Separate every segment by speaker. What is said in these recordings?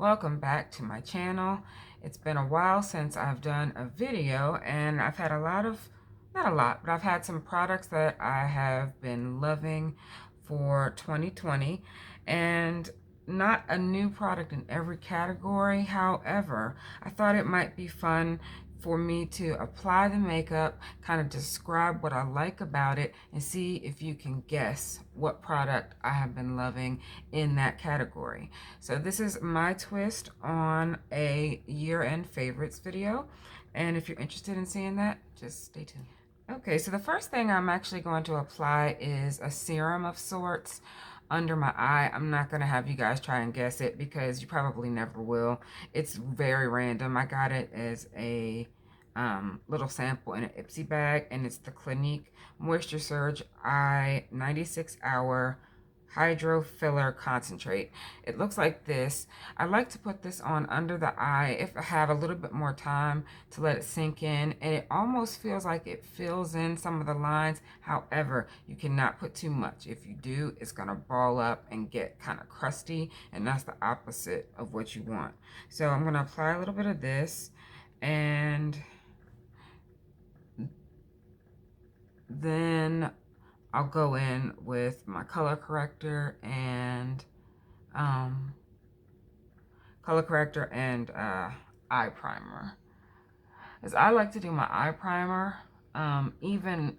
Speaker 1: Welcome back to my channel. It's been a while since I've done a video, and I've had not a lot, but I've had some products that I have been loving for 2020, and not a new product in every category. However, I thought it might be fun for me to apply the makeup, kind of describe what I like about it, and see if you can guess what product I have been loving in that category. So this is my twist on a year-end favorites video, and if you're interested in seeing that, just stay tuned. Okay, so the first thing I'm actually going to apply is a serum of sorts under my eye. I'm not going to have you guys try and guess it because you probably never will. It's very random. I got it as a little sample in an Ipsy bag, and it's the Clinique Moisture Surge Eye 96 Hour Hydro Filler Concentrate. It looks like this. I like to put this on under the eye if I have a little bit more time to let it sink in, and it almost feels like it fills in some of the lines. However, you cannot put too much. If you do, it's gonna ball up and get kind of crusty, and that's the opposite of what you want. So I'm gonna apply a little bit of this, and then I'll go in with my color corrector and eye primer. As I like to do my eye primer even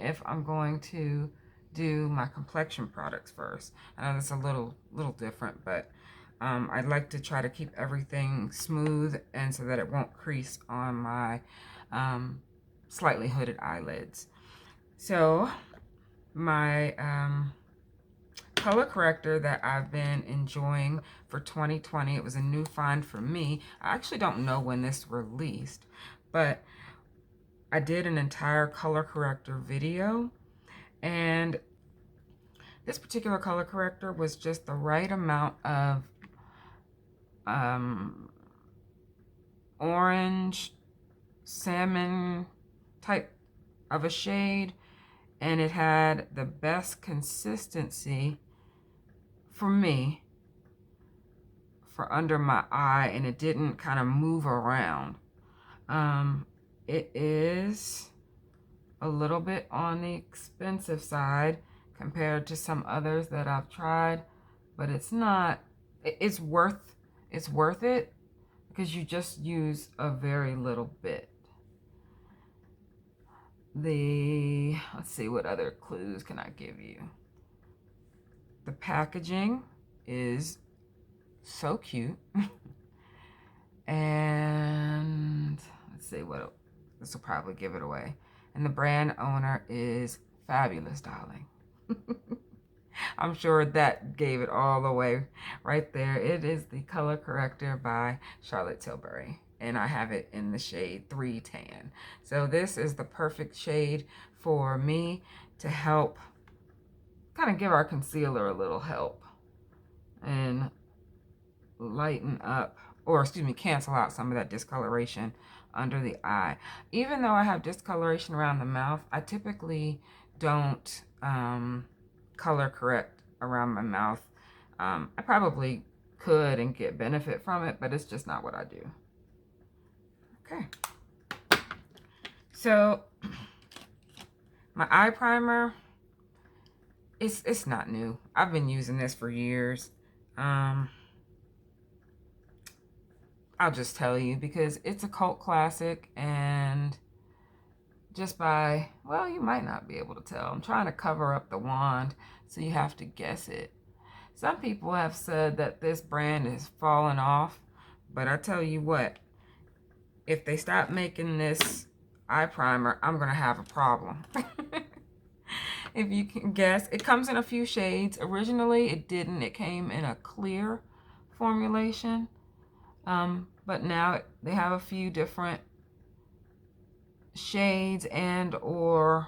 Speaker 1: if I'm going to do my complexion products first. I know that's a little different, but I'd like to try to keep everything smooth and so that it won't crease on my slightly hooded eyelids. So my color corrector that I've been enjoying for 2020, it was a new find for me. I actually don't know when this released, but I did an entire color corrector video, and this particular color corrector was just the right amount of orange salmon type of a shade, and it had the best consistency for me for under my eye, and it didn't kind of move around. It is a little bit on the expensive side compared to some others that I've tried, but it's not, it's worth it because you just use a very little bit. Let's see, what other clues can I give you? The packaging is so cute. And let's see, this will probably give it away. And the brand owner is Fabulous Darling. I'm sure that gave it all away right there. It is the color corrector by Charlotte Tilbury, and I have it in the shade 3 Tan. So this is the perfect shade for me to help kind of give our concealer a little help and lighten up, or excuse me, cancel out some of that discoloration under the eye. Even though I have discoloration around the mouth, I typically don't color correct around my mouth. I probably could and get benefit from it, but it's just not what I do. Okay. So my eye primer, it's not new. I've been using this for years. I'll just tell you because it's a cult classic, and just by, well, you might not be able to tell. I'm trying to cover up the wand, so you have to guess it. Some people have said that this brand is falling off, but I tell you what, if they stop making this eye primer, I'm going to have a problem. If you can guess, it comes in a few shades. Originally, it didn't. It came in a clear formulation, but now they have a few different shades and or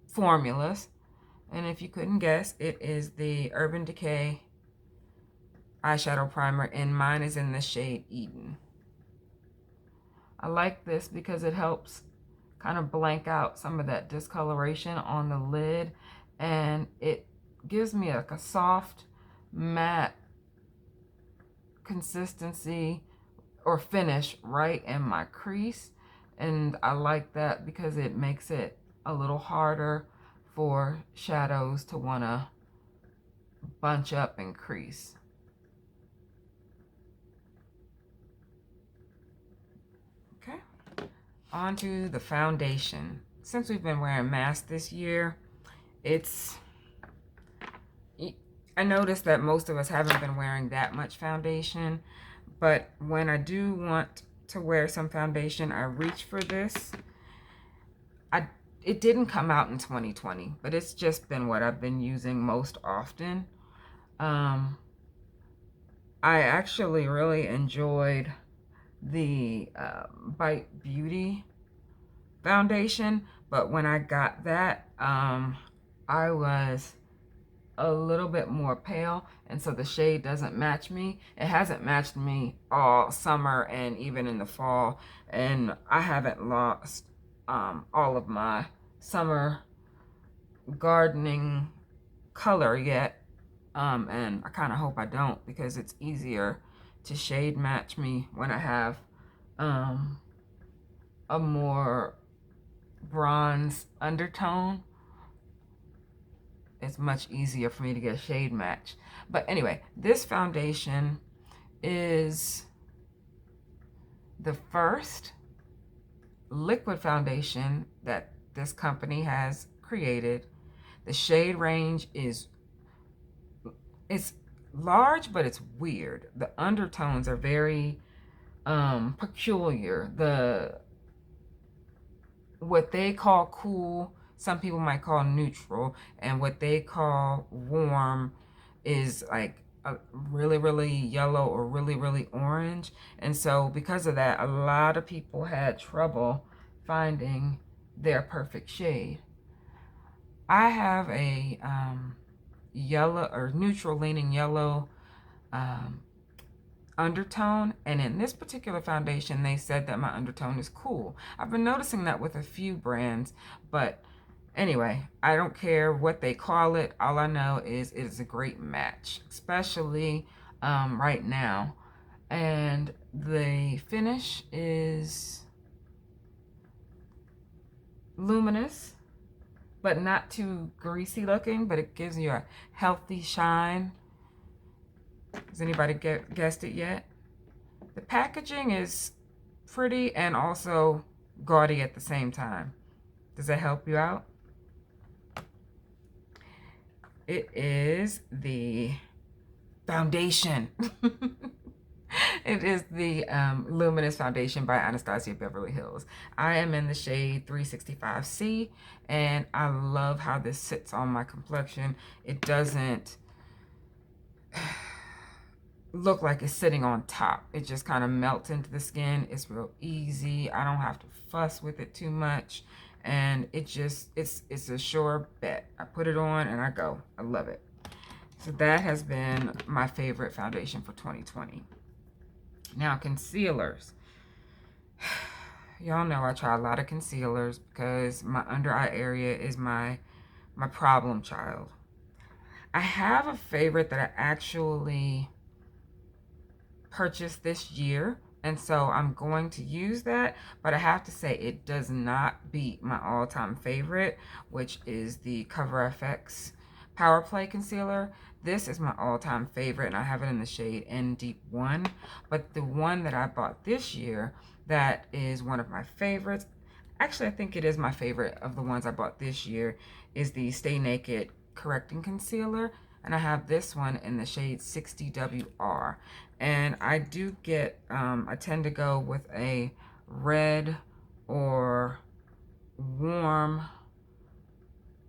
Speaker 1: formulas. And if you couldn't guess, it is the Urban Decay eyeshadow primer, and mine is in the shade Eden. I like this because it helps kind of blank out some of that discoloration on the lid, and it gives me like a soft matte consistency or finish right in my crease, and I like that because it makes it a little harder for shadows to want to bunch up and crease. Okay, on to the foundation. Since we've been wearing masks this year, I noticed that most of us haven't been wearing that much foundation, but when I do want to wear some foundation, I reach for this. It didn't come out in 2020, but it's just been what I've been using most often. I actually really enjoyed the Bite Beauty foundation, but when I got that, I was a little bit more pale, and so the shade doesn't match me. It hasn't matched me all summer and even in the fall, and I haven't lost all of my summer gardening color yet, and I kind of hope I don't, because it's easier to shade match me when I have a more bronze undertone. It's much easier for me to get a shade match. But anyway, this foundation is the first liquid foundation that this company has created. The shade range it's large, but it's weird. The undertones are very peculiar. What they call cool, some people might call neutral, and what they call warm is like a really, really yellow or really, really orange. And so because of that, a lot of people had trouble finding their perfect shade. I have a yellow or neutral leaning yellow undertone, and in this particular foundation they said that my undertone is cool. I've been noticing that with a few brands, but anyway, I don't care what they call it. All I know is it is a great match, especially right now. And the finish is luminous, but not too greasy looking, but it gives you a healthy shine. Has anybody guessed it yet? The packaging is pretty and also gaudy at the same time. Does that help you out? It is the foundation. It is the Luminous Foundation by Anastasia Beverly Hills. I am in the shade 365C, and I love how this sits on my complexion. It doesn't look like it's sitting on top. It just kind of melts into the skin. It's real easy. I don't have to fuss with it too much, and it's a sure bet. I put it on and I go. I love it. So that has been my favorite foundation for 2020. Now, concealers. Y'all know I try a lot of concealers because my under eye area is my problem child. I have a favorite that I actually purchased this year, and so I'm going to use that, but I have to say it does not beat my all-time favorite, which is the Cover FX Power Play Concealer. This is my all-time favorite, and I have it in the shade N Deep 1. But the one that I bought this year that is one of my favorites, actually I think it is my favorite of the ones I bought this year, is the Stay Naked Correcting Concealer. And I have this one in the shade 60WR. And I do get, I tend to go with a red or warm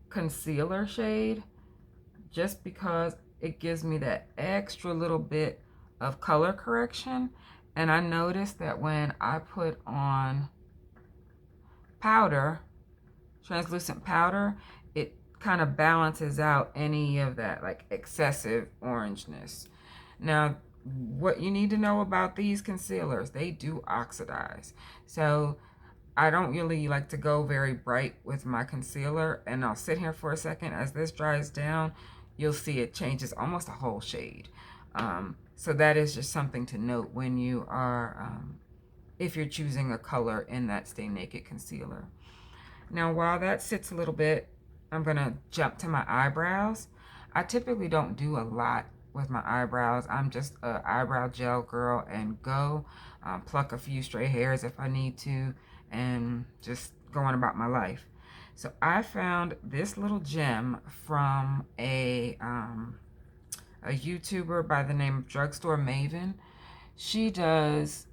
Speaker 1: concealer shade, just because it gives me that extra little bit of color correction. And I noticed that when I put on powder, translucent powder, it kind of balances out any of that like excessive orangeness. Now, what you need to know about these concealers, they do oxidize. So I don't really like to go very bright with my concealer, and I'll sit here for a second as this dries down. you'll see it changes almost a whole shade. So that is just something to note when you are, if you're choosing a color in that Stay Naked concealer. Now, while that sits a little bit, I'm going to jump to my eyebrows. I typically don't do a lot with my eyebrows. I'm just an eyebrow gel girl and go. Pluck a few stray hairs if I need to, and just go on about my life. So I found this little gem from a YouTuber by the name of Drugstore Maven. She does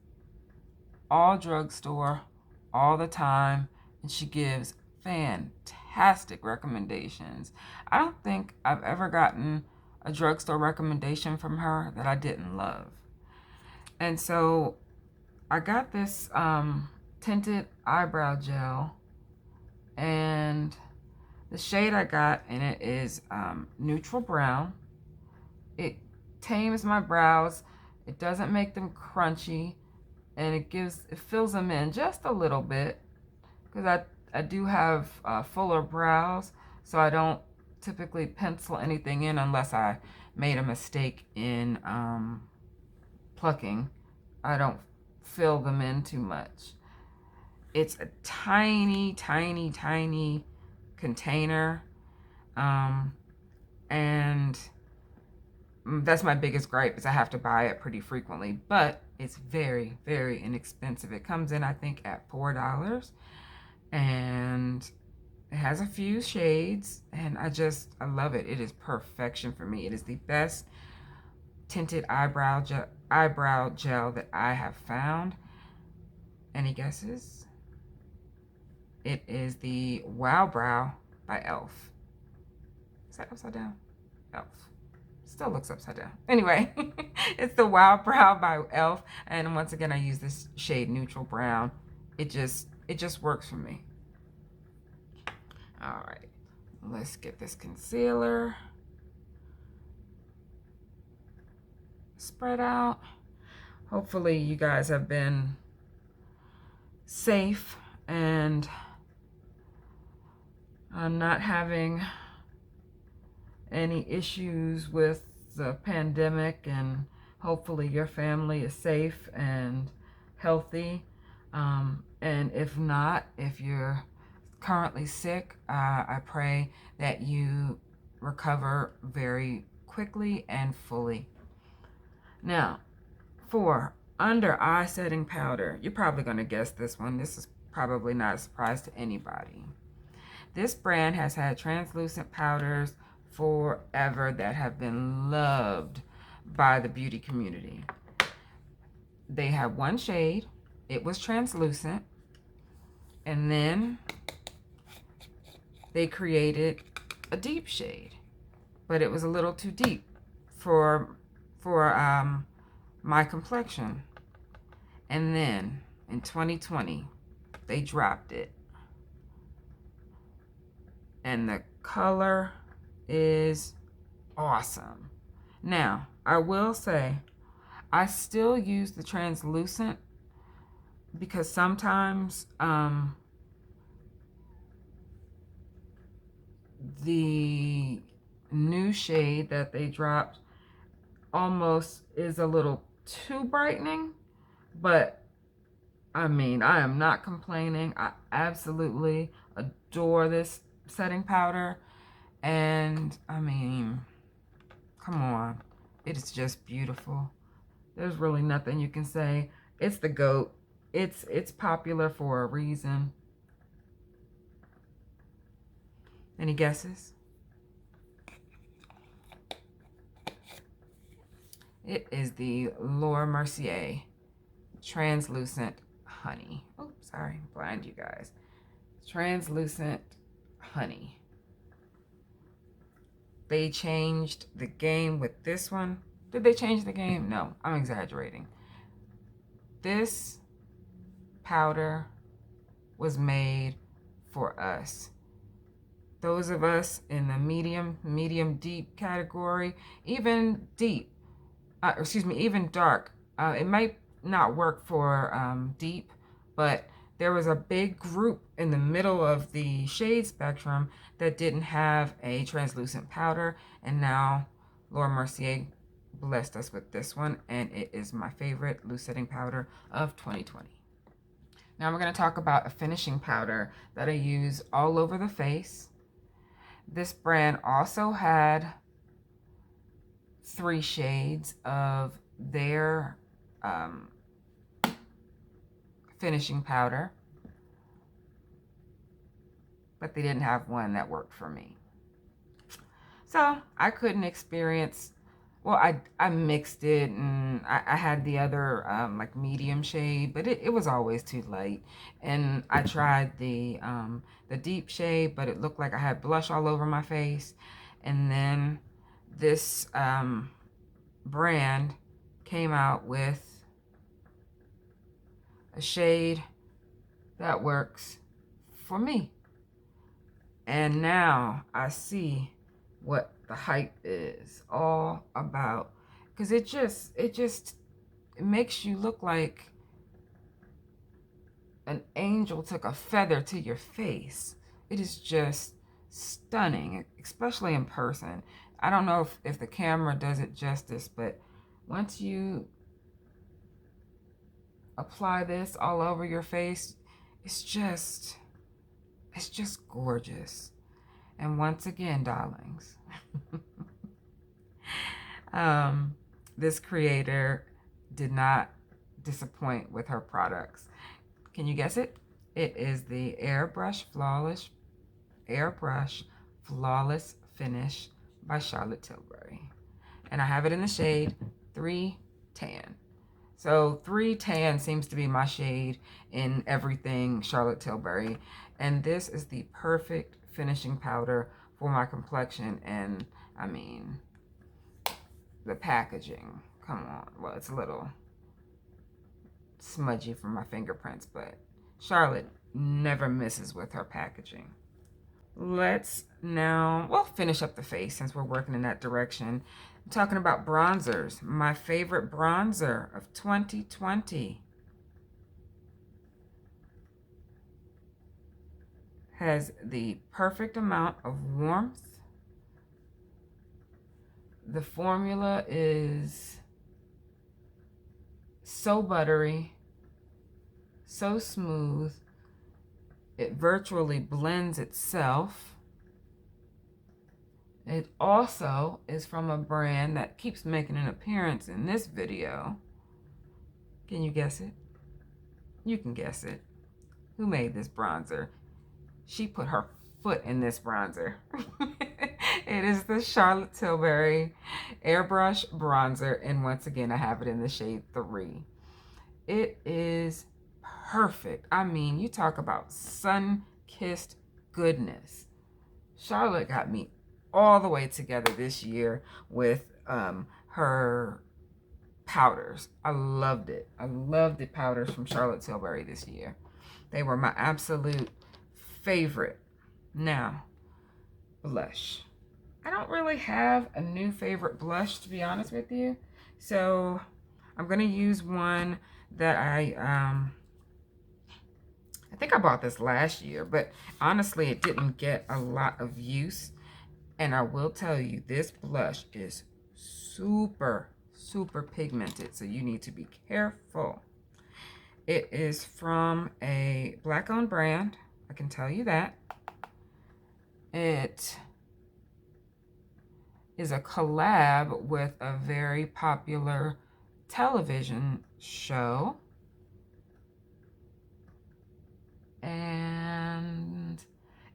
Speaker 1: all drugstore all the time, and she gives fantastic recommendations. I don't think I've ever gotten a drugstore recommendation from her that I didn't love. And so I got this tinted eyebrow gel, and the shade I got in it is neutral brown. It tames my brows. It doesn't make them crunchy, and it fills them in just a little bit, because I do have fuller brows, so I don't typically pencil anything in unless I made a mistake in plucking. I don't fill them in too much. It's a tiny, tiny, tiny container, and that's my biggest gripe, is I have to buy it pretty frequently, but it's very, very inexpensive. It comes in, I think, at $4, and it has a few shades, and I love it. It is perfection for me. It is the best tinted eyebrow gel that I have found. Any guesses? It is the Wow Brow by e.l.f. Is that upside down? e.l.f. Still looks upside down. Anyway, it's the Wow Brow by e.l.f. And once again, I use this shade neutral brown. It just works for me. All right, let's get this concealer spread out. Hopefully you guys have been safe and not having any issues with the pandemic, and hopefully your family is safe and healthy. And if not, if you're currently sick, I pray that you recover very quickly and fully. Now, for under eye setting powder, you're probably going to guess this one. This is probably not a surprise to anybody. This brand has had translucent powders forever that have been loved by the beauty community. They have one shade. It was translucent, and then they created a deep shade, but it was a little too deep for my complexion. And then in 2020, they dropped it, and the color is awesome. Now, I will say, I still use the translucent because sometimes the new shade that they dropped almost is a little too brightening, but I mean, I am not complaining. I absolutely adore this setting powder, and I mean, come on, it is just beautiful. There's really nothing you can say. It's the GOAT. It's popular for a reason. Any guesses? It is the Laura Mercier Translucent Honey. Oh, sorry, blind you guys. Translucent Honey. They changed the game with this one. Did they change the game? No, I'm exaggerating. This powder was made for us. Those of us in the medium deep category, even deep, even dark. It might not work for deep, but there was a big group in the middle of the shade spectrum that didn't have a translucent powder, and now Laura Mercier blessed us with this one, and it is my favorite loose setting powder of 2020. Now we're going to talk about a finishing powder that I use all over the face. This brand also had 3 shades of their finishing powder, but they didn't have one that worked for me. So I couldn't experience, well, I mixed it, and I had the other like medium shade, but it was always too light. And I tried the deep shade, but it looked like I had blush all over my face. And then this brand came out with a shade that works for me. And now I see what the hype is all about, because it makes you look like an angel took a feather to your face. It is just stunning, especially in person. I don't know if the camera does it justice, but once you apply this all over your face, it's just gorgeous. And once again, darlings, this creator did not disappoint with her products. Can you guess it? It is the Airbrush Flawless Finish by Charlotte Tilbury. And I have it in the shade 3 Tan. So 3 Tan seems to be my shade in everything Charlotte Tilbury. And this is the perfect finishing powder for my complexion. And I mean, the packaging, come on. Well, it's a little smudgy from my fingerprints, but Charlotte never misses with her packaging. Let's now, well, finish up the face since we're working in that direction. I'm talking about bronzers. My favorite bronzer of 2020 has the perfect amount of warmth. The formula is so buttery, so smooth. It virtually blends itself. It also is from a brand that keeps making an appearance in this video. Can you guess it? You can guess it. Who made this bronzer? She put her foot in this bronzer. It is the Charlotte Tilbury Airbrush Bronzer, and once again, I have it in the shade 3. It is perfect. I mean, you talk about sun-kissed goodness. Charlotte got me all the way together this year with her powders. I loved it. I loved the powders from Charlotte Tilbury this year. They were my absolute favorite. Now, blush. I don't really have a new favorite blush, to be honest with you. So I'm going to use one that I think I bought this last year, but honestly, it didn't get a lot of use. And I will tell you, this blush is super, super pigmented, so you need to be careful. It is from a Black-owned brand. I can tell you that. It is a collab with a very popular television show. And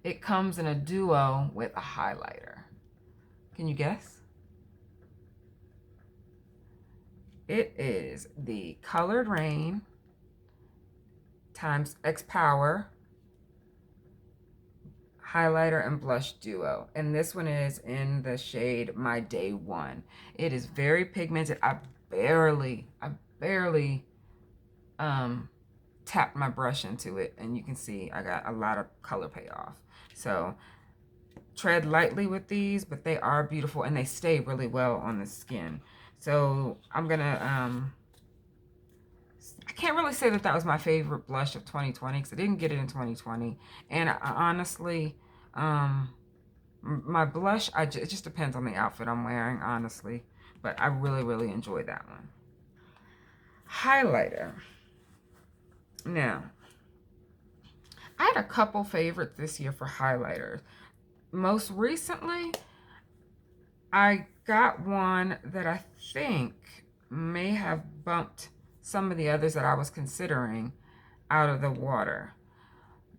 Speaker 1: it comes in a duo with a highlighter. Can you guess? It is the Colored Rain times X Power highlighter and blush duo, and this one is in the shade My Day One. It is very pigmented. I barely tapped my brush into it, and you can see I got a lot of color payoff. So tread lightly with these, but they are beautiful and they stay really well on the skin. So I'm gonna I can't really say that that was my favorite blush of 2020 because I didn't get it in 2020. And I honestly, my blush, it just depends on the outfit I'm wearing, honestly. But I really, really enjoyed that one. Highlighter. Now, I had a couple favorites this year for highlighters. Most recently, I got one that I think may have bumped some of the others that I was considering out of the water.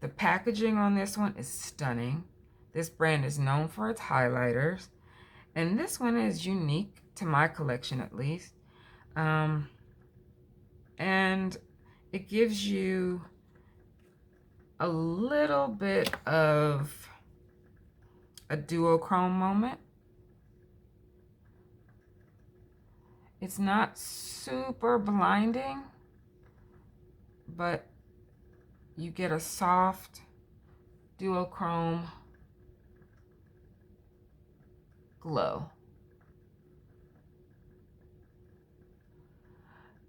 Speaker 1: The packaging on this one is stunning. This brand is known for its highlighters, and this one is unique to my collection at least. And it gives you a little bit of a duochrome moment. It's not super blinding, but you get a soft duochrome glow.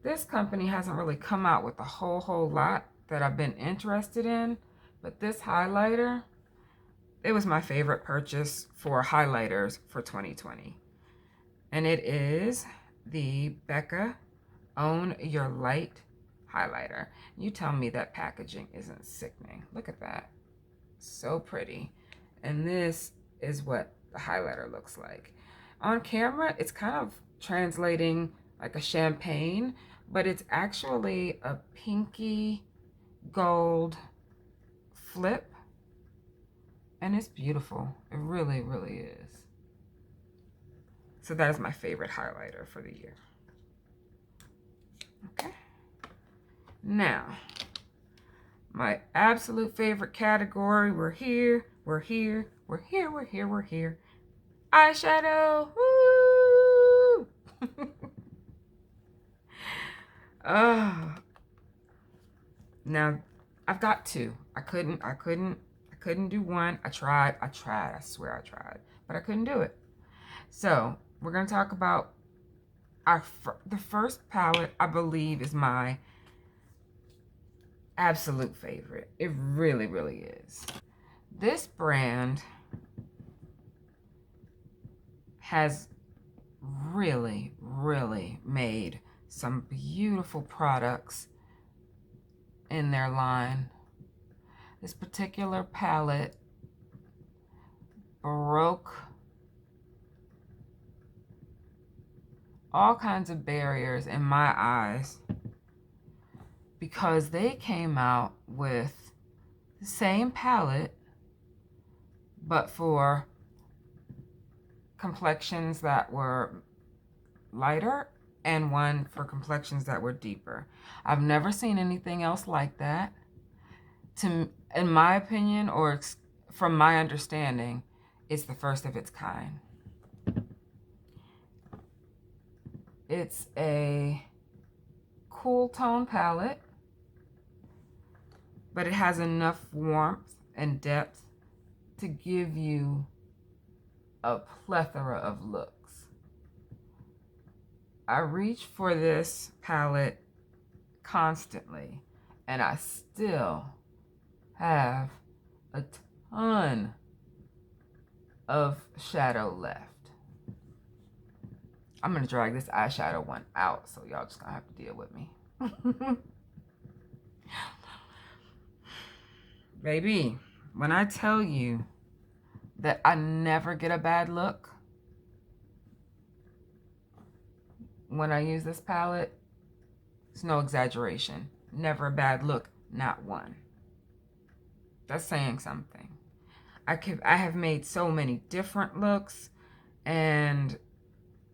Speaker 1: This company hasn't really come out with a whole lot that I've been interested in, but this highlighter, it was my favorite purchase for highlighters for 2020. And it is the Becca Own Your Light highlighter. You tell me that packaging isn't sickening. Look at that. So pretty. And this is what the highlighter looks like. On camera, it's kind of translating like a champagne, but it's actually a pinky gold flip. And it's beautiful. It really, really is. So that is my favorite highlighter for the year. Okay. Now, my absolute favorite category. We're here. Eyeshadow. Woo! Now I've got two. I couldn't do one. I tried. I swear I tried, but I couldn't do it. So we're gonna talk about the first palette. I believe is my absolute favorite. It really, really is. This brand has really, really made some beautiful products in their line. This particular palette broke all kinds of barriers in my eyes because they came out with the same palette but for complexions that were lighter and one for complexions that were deeper. I've never seen anything else like that. In my opinion, or from my understanding, it's the first of its kind. It's a cool tone palette, but it has enough warmth and depth to give you a plethora of looks. I reach for this palette constantly, and I still have a ton of shadow left. I'm gonna drag this eyeshadow one out, so y'all just gonna have to deal with me. Baby, when I tell you that I never get a bad look when I use this palette, it's no exaggeration. Never a bad look, not one. That's saying something. I have made so many different looks, and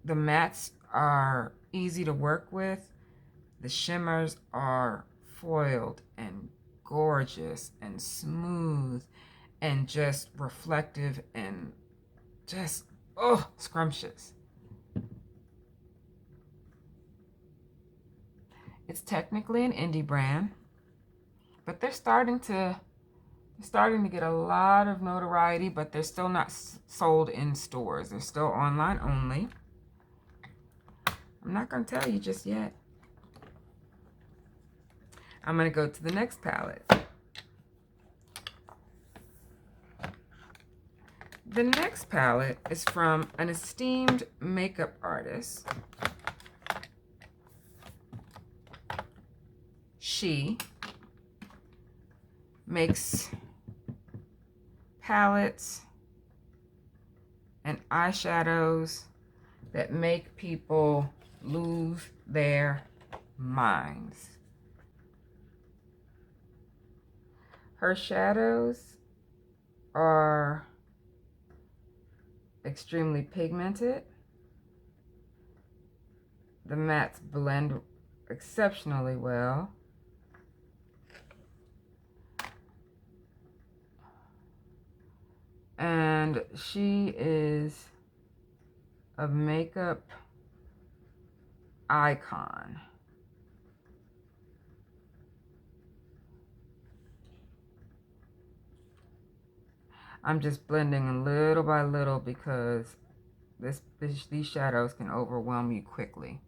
Speaker 1: the mattes are easy to work with. The shimmers are foiled and gorgeous and smooth and just reflective and just, oh, scrumptious. It's technically an indie brand, but they're starting to get a lot of notoriety, but they're still not sold in stores. They're still online only. I'm not going to tell you just yet. I'm going to go to the next palette. The next palette is from an esteemed makeup artist. She makes palettes and eyeshadows that make people lose their minds. Her shadows are extremely pigmented. The mattes blend exceptionally well. And she is a makeup icon. I'm just blending little by little because these shadows can overwhelm you quickly.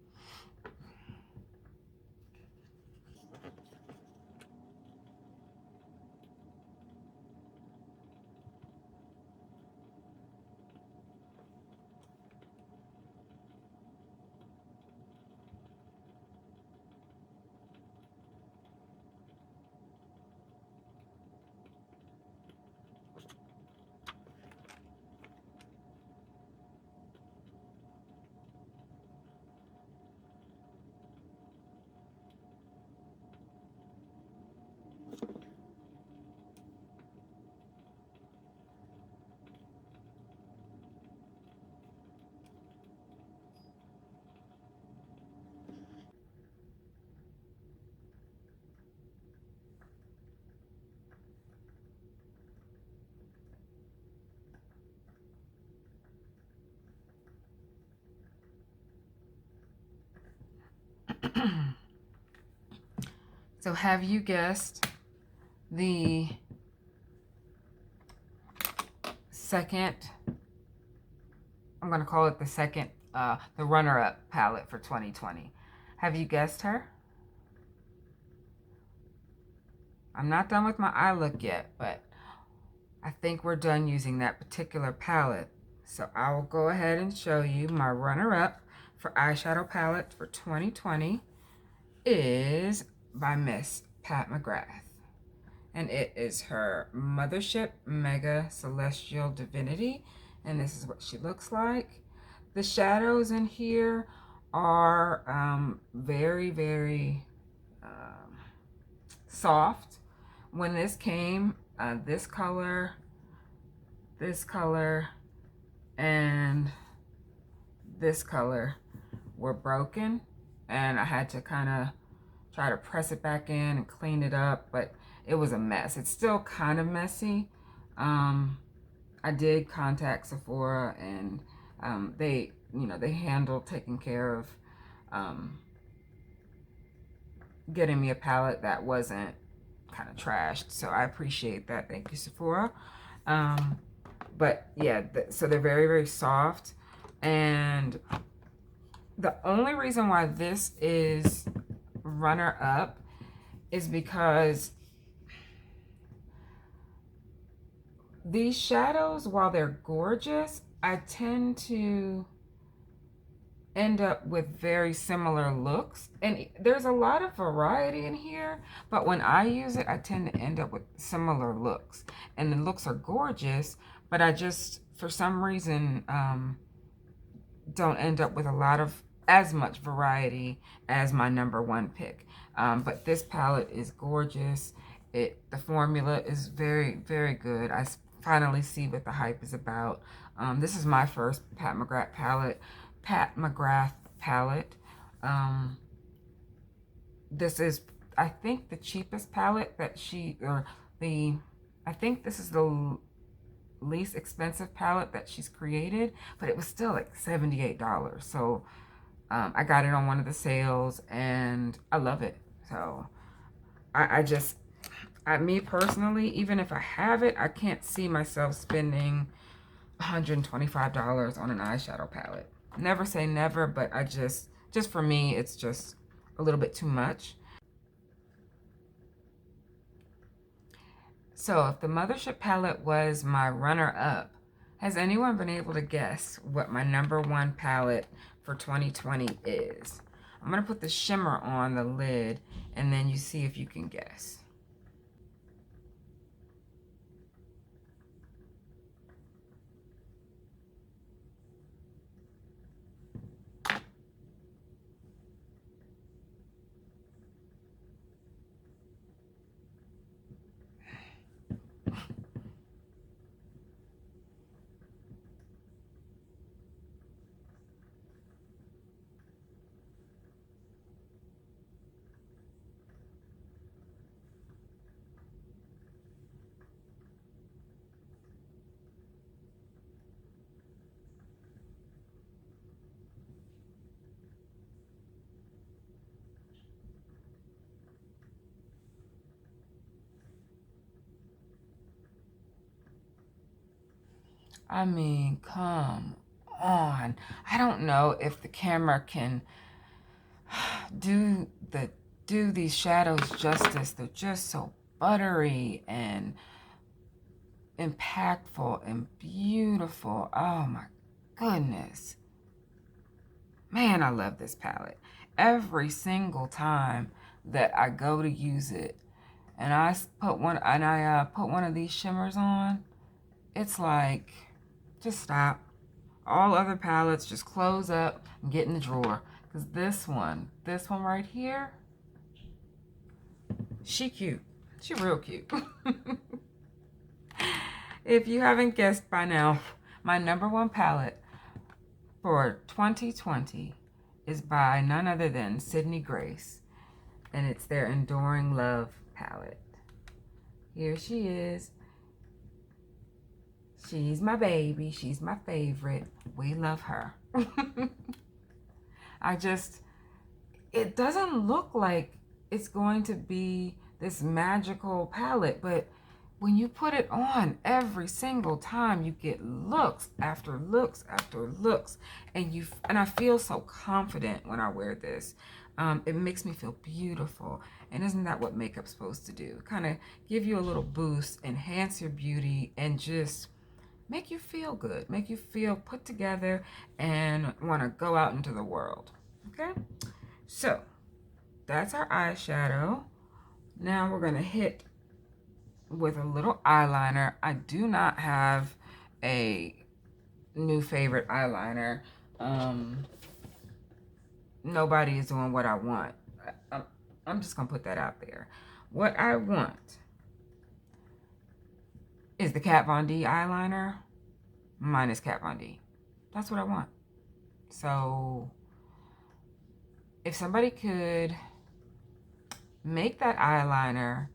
Speaker 1: So have you guessed the second, I'm going to call it the second, the runner-up palette for 2020. Have you guessed her? I'm not done with my eye look yet, but I think we're done using that particular palette. So I will go ahead and show you my runner-up for eyeshadow palette for 2020 is by Miss Pat McGrath. And it is her Mothership Mega Celestial Divinity. And this is what she looks like. The shadows in here are very, very soft. When this came, this color, and this color were broken. And I had to kind of try to press it back in and clean it up, but it was a mess. It's still kind of messy. I did contact Sephora, and they handled taking care of getting me a palette that wasn't kind of trashed. So I appreciate that. Thank you, Sephora. But yeah, so they're very, very soft. And the only reason why this is runner up is because these shadows, while they're gorgeous, I tend to end up with very similar looks. And there's a lot of variety in here, but when I use it, I tend to end up with similar looks. And the looks are gorgeous, but I just, for some reason, don't end up with as much variety as my number one pick. But this palette is gorgeous. The formula is very, very good. I finally see what the hype is about. This is my first Pat McGrath palette. This is, I think, the cheapest palette that I think this is the least expensive palette that she's created, but it was still like $78. So I got it on one of the sales, and I love it. So me personally, even if I have it, I can't see myself spending $125 on an eyeshadow palette. Never say never, but just for me, it's just a little bit too much. So if the Mothership palette was my runner-up, has anyone been able to guess what my #1 palette for 2020 is? I'm going to put the shimmer on the lid, and then you see if you can guess. I mean, come on. I don't know if the camera can do these shadows justice. They're just so buttery and impactful and beautiful. Oh my goodness. Man, I love this palette. Every single time that I go to use it and I put one of these shimmers on, it's like, just stop. All other palettes just close up and get in the drawer. Because this one right here, she cute. She real cute. If you haven't guessed by now, my #1 palette for 2020 is by none other than Sydney Grace. And it's their Enduring Love palette. Here she is. She's my baby. She's my favorite. We love her. It doesn't look like it's going to be this magical palette, but when you put it on every single time, you get looks after looks after looks, and I feel so confident when I wear this. It makes me feel beautiful, and isn't that what makeup's supposed to do? Kind of give you a little boost, enhance your beauty, and just make you feel good, make you feel put together and want to go out into the world. Okay, so that's our eyeshadow. Now we're going to hit with a little eyeliner. I do not have a new favorite eyeliner. Nobody is doing what I want. I'm just going to put that out there. What I want is the Kat Von D eyeliner. Mine is Kat Von D. That's what I want. So if somebody could make that eyeliner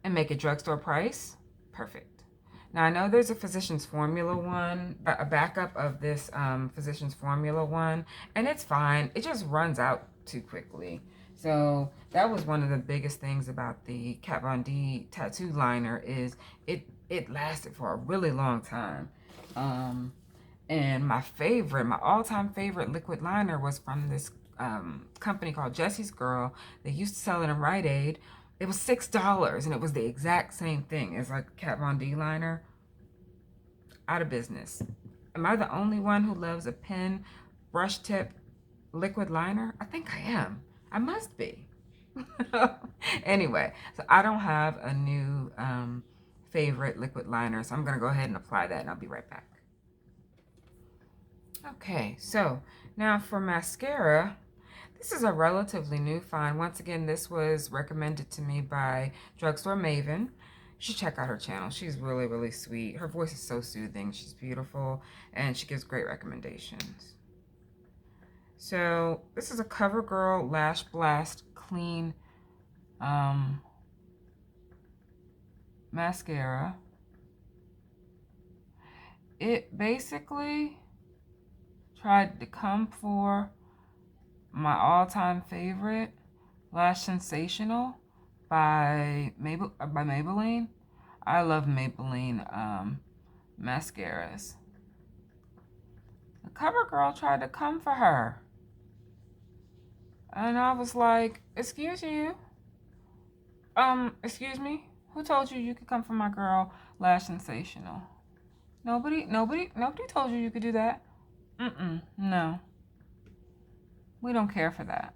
Speaker 1: and make it drugstore price, perfect. Now I know there's a Physicians Formula one, a backup of this Physicians Formula one, and it's fine. It just runs out too quickly. So that was one of the biggest things about the Kat Von D tattoo liner is it lasted for a really long time. And my all-time favorite liquid liner was from this company called Jessie's Girl. They used to sell it in Rite Aid. It was $6, and it was the exact same thing as like Kat Von D liner. Out of business. Am I the only one who loves a pen brush tip liquid liner? I think I am. I must be. Anyway, so I don't have a new favorite liquid liner, so I'm going to go ahead and apply that, and I'll be right back. Okay, so now for mascara, this is a relatively new find. Once again, this was recommended to me by Drugstore Maven. You should check out her channel. She's really, really sweet. Her voice is so soothing. She's beautiful, and she gives great recommendations. So this is a CoverGirl Lash Blast Clean mascara. It basically tried to come for my all-time favorite, Lash Sensational by Maybelline. I love Maybelline mascaras. The CoverGirl tried to come for her. And I was like, excuse you? Excuse me? Who told you you could come for my girl, Lash Sensational? Nobody told you you could do that. No. We don't care for that.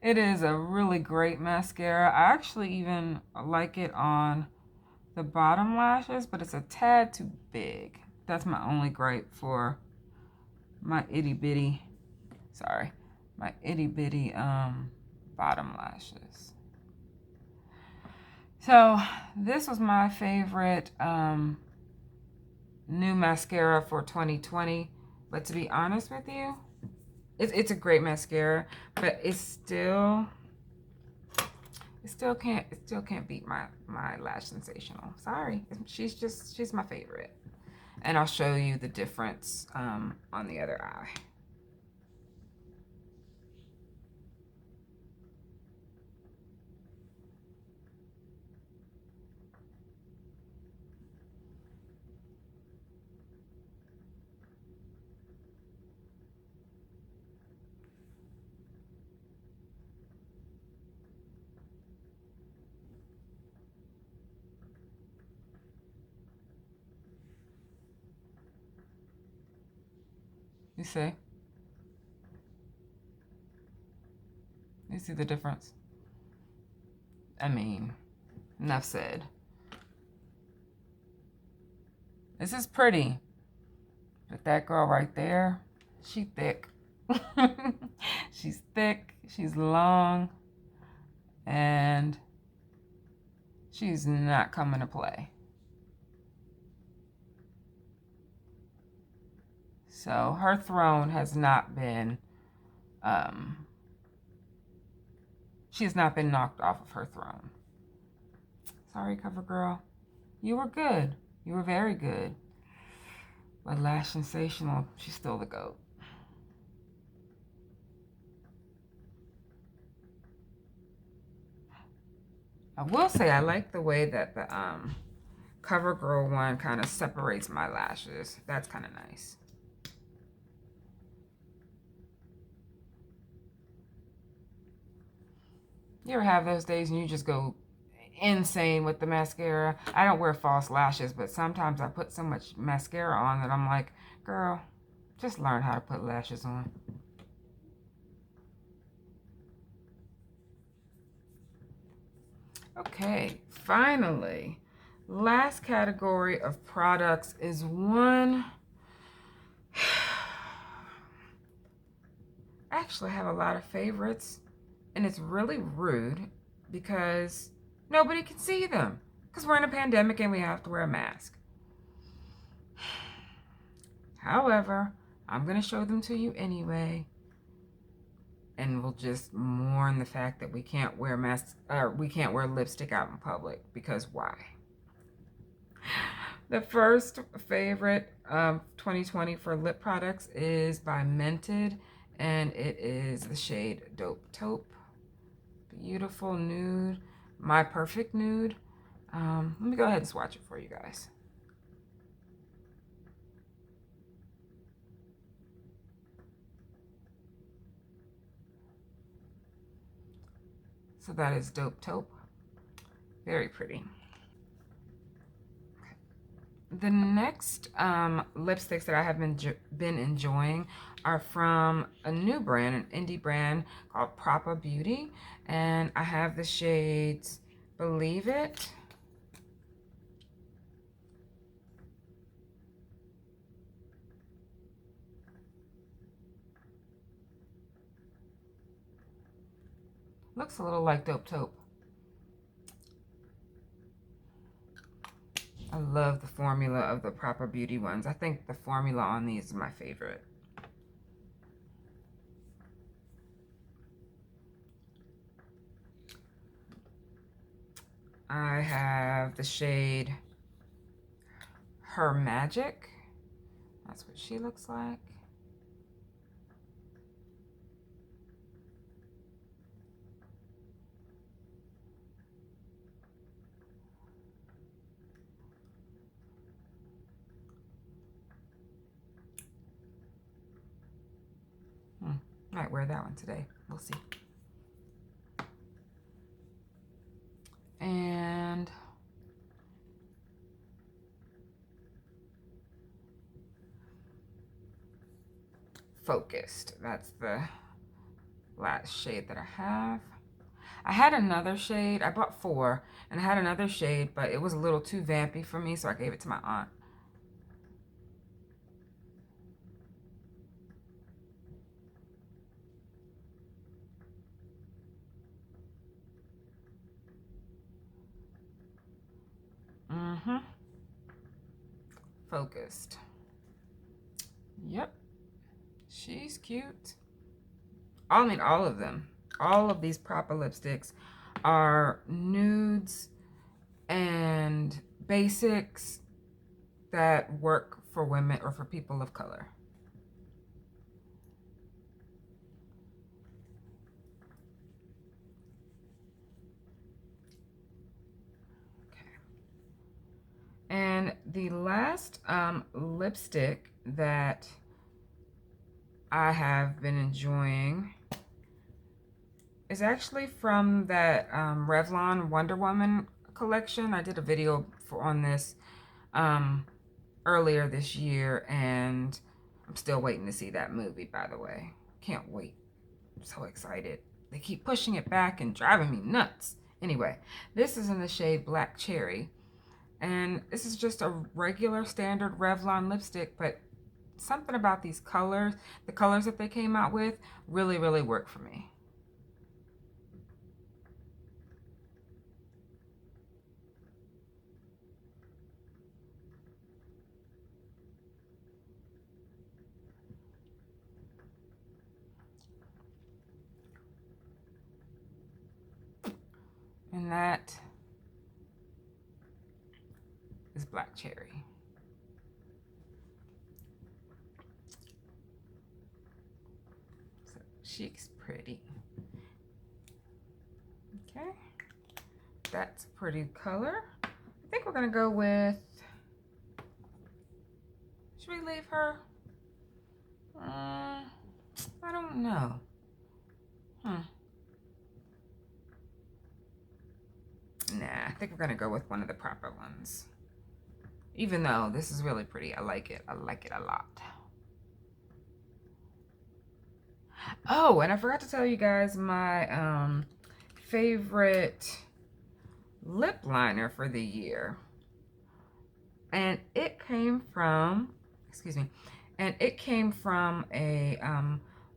Speaker 1: It is a really great mascara. I actually even like it on the bottom lashes, but it's a tad too big. That's my only gripe for my itty bitty, my itty bitty bottom lashes. So this was my favorite new mascara for 2020. But to be honest with you, it's a great mascara, but it still can't beat my Lash Sensational. Sorry, she's my favorite. And I'll show you the difference on the other eye. You see? You see the difference? I mean, enough said. This is pretty, but that girl right there, she thick. She's thick, she's long, and she's not coming to play. So her throne has not been, she has not been knocked off of her throne. Sorry, CoverGirl. You were good. You were very good. But Lash Sensational, she's still the GOAT. I will say I like the way that the CoverGirl one kind of separates my lashes. That's kind of nice. You ever have those days and you just go insane with the mascara? I don't wear false lashes, but sometimes I put so much mascara on that I'm like, girl, just learn how to put lashes on. Okay, finally, last category of products is one. I actually have a lot of favorites, and it's really rude because nobody can see them because we're in a pandemic and we have to wear a mask. However, I'm going to show them to you anyway, and we'll just mourn the fact that we can't wear masks, we can't wear lipstick out in public, because why? The first favorite 2020 for lip products is by Mented, and it is the shade Dope Taupe. Beautiful nude, my perfect nude. Let me go ahead and swatch it for you guys. So that is Dope Taupe. Very pretty. The next lipsticks that I have been enjoying are from a new brand, an indie brand called Proper Beauty. And I have the shades Believe It, looks a little like Dope Taupe. I love the formula of the Proper Beauty ones. I think the formula on these is my favorite. I have the shade Her Magic. That's what she looks like. Might wear that one today. We'll see. And Focused. That's the last shade that I have. I had another shade. I bought 4, and I had another shade, but it was a little too vampy for me, so I gave it to my aunt. Focused. Yep. She's cute. I mean, all of them. All of these proper lipsticks are nudes and basics that work for women or for people of color. Okay. And the last lipstick that I have been enjoying is actually from that Revlon Wonder Woman collection. I did a video on this earlier this year, and I'm still waiting to see that movie, by the way. Can't wait. I'm so excited. They keep pushing it back and driving me nuts. Anyway, this is in the shade Black Cherry, and this is just a regular standard Revlon lipstick, but something about these colors, the colors that they came out with, really, really work for me. And that is Black Cherry. So she's pretty. Okay, that's a pretty color. I think we're gonna go with, should we leave her? I don't know. Nah, I think we're gonna go with one of the proper ones. Even though this is really pretty, I like it. I like it a lot. Oh, and I forgot to tell you guys my favorite lip liner for the year. And it came from, excuse me, and it came from a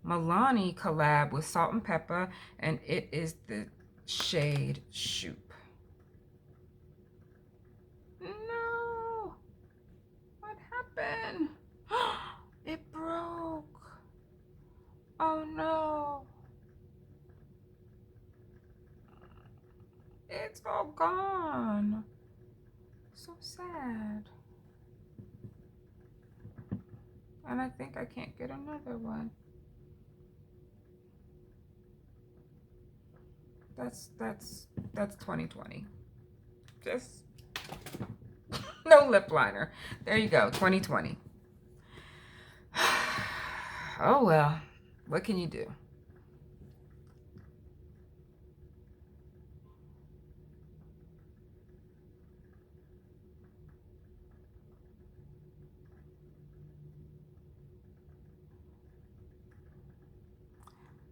Speaker 1: Milani collab with Salt and Pepper, and it is the shade Shoop. No! What happened? It broke. Oh no. It's all gone. So sad. And I think I can't get another one. That's 2020. Just no lip liner. There you go, 2020. Oh well, what can you do?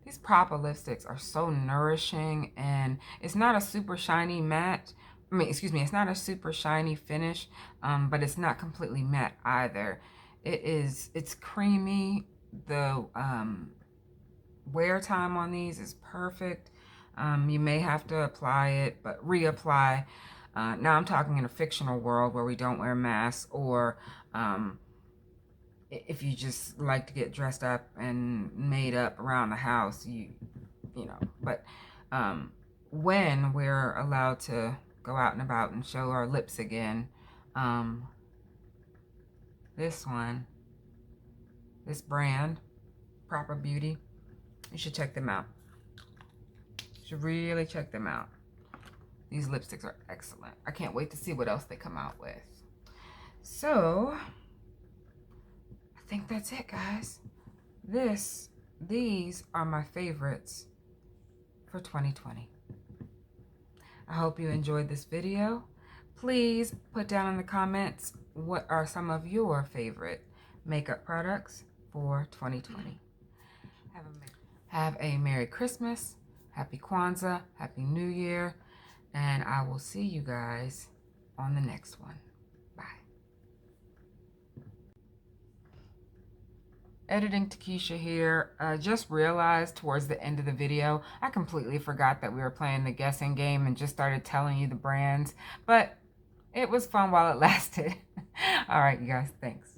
Speaker 1: These proper lipsticks are so nourishing, and it's not a super shiny matte. I mean, excuse me, it's not a super shiny finish, but it's not completely matte either. It's creamy. The wear time on these is perfect. You may have to apply it, but reapply. Now I'm talking in a fictional world where we don't wear masks, or if you just like to get dressed up and made up around the house, you know. But when we're allowed to go out and about and show our lips again, this one, this brand, Proper Beauty, you should check them out. You should really check them out. These lipsticks are excellent. I can't wait to see what else they come out with. So I think that's it, guys. These are my favorites for 2020. I hope you enjoyed this video. Please put down in the comments what are some of your favorite makeup products for 2020. Have a Merry Christmas, Happy Kwanzaa, Happy New Year, and I will see you guys on the next one. Bye. Editing Takesha here. Just realized towards the end of the video, I completely forgot that we were playing the guessing game and just started telling you the brands, but it was fun while it lasted. All right, you guys, thanks.